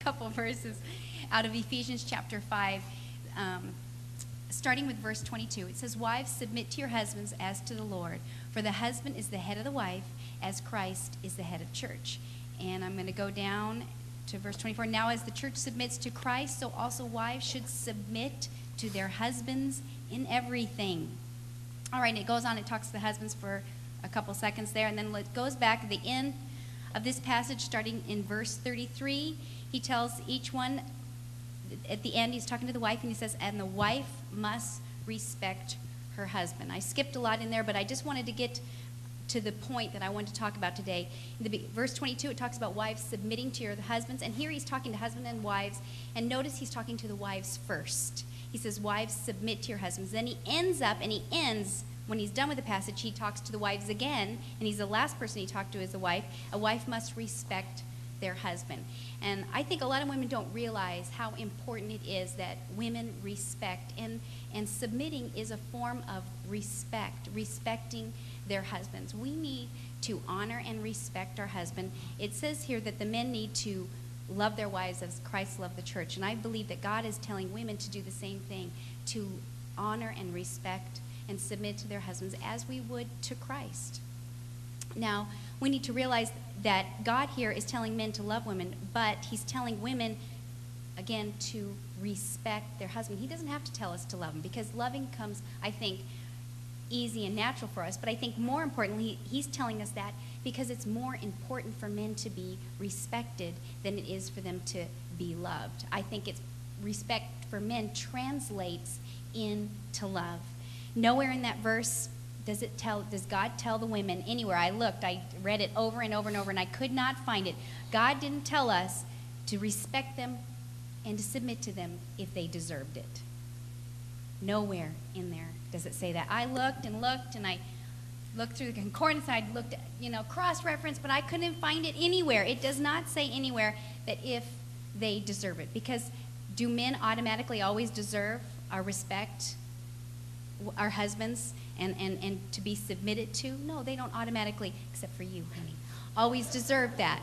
couple verses out of Ephesians chapter 5, starting with verse 22. It says, "Wives, submit to your husbands as to the Lord, for the husband is the head of the wife, as Christ is the head of the church." And I'm going to go down to verse 24. "Now as the church submits to Christ, so also wives should submit to their husbands in everything." All right, and it goes on, it talks to the husbands for a couple seconds there, and then it goes back at the end of this passage, starting in verse 33. He tells each one, at the end, he's talking to the wife, and he says, "And the wife must respect her husband." I skipped a lot in there, but I just wanted to get to the point that I wanted to talk about today. In verse 22, it talks about wives submitting to your husbands, and here he's talking to husbands and wives, and notice he's talking to the wives first. He says, "Wives, submit to your husbands." Then he ends, when he's done with the passage, he talks to the wives again, and he's the last person he talked to is the wife. A wife must respect their husband. And I think a lot of women don't realize how important it is that women respect, and submitting is a form of respect, respecting their husbands. We need to honor and respect our husband. It says here that the men need to love their wives as Christ loved the church, and I believe that God is telling women to do the same thing, to honor and respect and submit to their husbands as we would to Christ. Now, we need to realize that God here is telling men to love women, but he's telling women, again, to respect their husband. He doesn't have to tell us to love him, because loving comes, I think, easy and natural for us. But I think more importantly, he's telling us that because it's more important for men to be respected than it is for them to be loved. I think it's respect for men translates into love. Nowhere in that verse does God tell the women anywhere. I looked, I read it over and over and over, and I could not find it. God didn't tell us to respect them and to submit to them if they deserved it. Nowhere in there does it say that. I looked, and I looked through the concordance, I looked at, cross-reference, but I couldn't find it anywhere. It does not say anywhere that if they deserve it. Because do men automatically always deserve our respect, our husbands, and to be submitted to? No, they don't automatically, except for you, honey, always deserve that.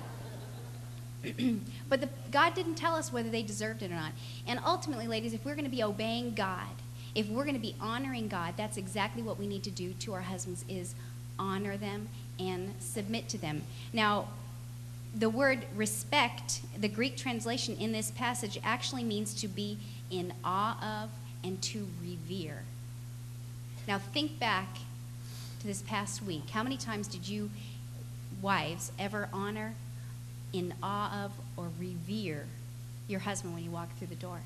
But God didn't tell us whether they deserved it or not. And ultimately, ladies, if we're going to be obeying God, if we're going to be honoring God, that's exactly what we need to do to our husbands, is honor them and submit to them. Now, the word respect, the Greek translation in this passage, actually means to be in awe of and to revere. Now, think back to this past week. How many times did you, wives, ever honor, in awe of, or revere your husband when you walk through the door?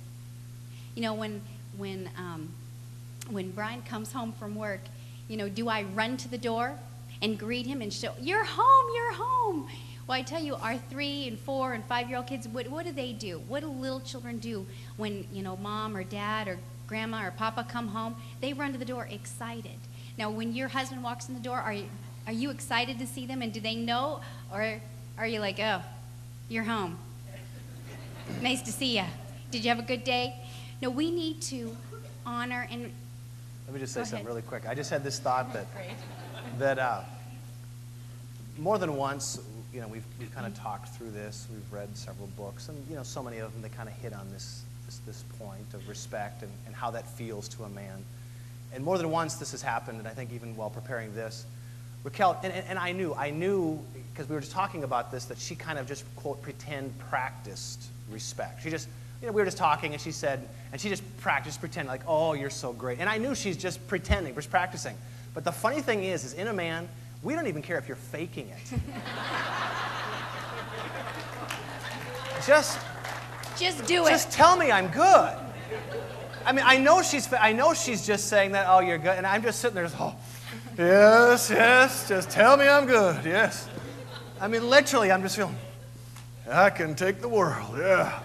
When Brian comes home from work, do I run to the door and greet him and show, "You're home, you're home"? Well, I tell you, our 3 and 4 and 5-year-old kids, what do they do? What do little children do when, mom or dad or grandma or papa come home? They run to the door excited. Now, when your husband walks in the door, are you excited to see them, and do they know, or are you like, "Oh, you're home. Nice to see you. Did you have a good day?" No, we need to honor and... Let me just say something really quick. I just had this thought that more than once, we've kind of talked through this. We've read several books, and so many of them, they kind of hit on this point of respect and how that feels to a man. And more than once this has happened, and I think even while preparing this, Racquel, and I knew, because we were just talking about this, that she kind of just, quote, pretend practiced respect. She just, we were just talking, and she said, and she just practiced pretend, like, "Oh, you're so great." And I knew she's just pretending, just practicing. But the funny thing is in a man, we don't even care if you're faking it. Just do it. Just tell me I'm good. I mean, I know she's just saying that, "Oh, you're good," and I'm just sitting there, "Oh, yes, just tell me I'm good, yes." I mean, literally, I'm just feeling, I can take the world, yeah.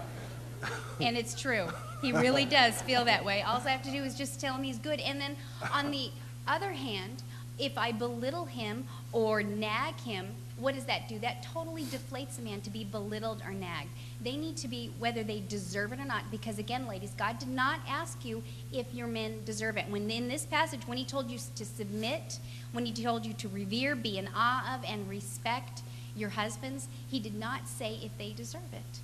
And it's true. He really does feel that way. All I have to do is just tell him he's good. And then on the other hand, if I belittle him or nag him, what does that do? That totally deflates a man to be belittled or nagged. They need to be, whether they deserve it or not, because again, ladies, God did not ask you if your men deserve it. When in this passage, when he told you to submit, when he told you to revere, be in awe of, and respect your husbands, he did not say if they deserve it.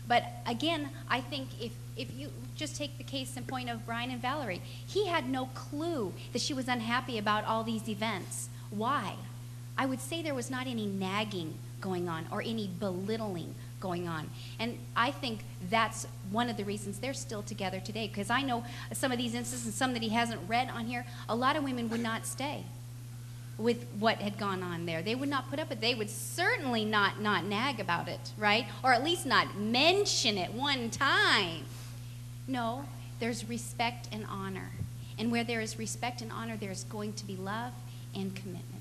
But again, I think if you just take the case in point of Brian and Valerie, he had no clue that she was unhappy about all these events. Why? I would say there was not any nagging going on or any belittling going on. And I think that's one of the reasons they're still together today, because I know some of these instances, and some that he hasn't read on here, a lot of women would not stay with what had gone on there. They would not put up with it. They would certainly not nag about it, right? Or at least not mention it one time. No, there's respect and honor. And where there is respect and honor, there's going to be love and commitment.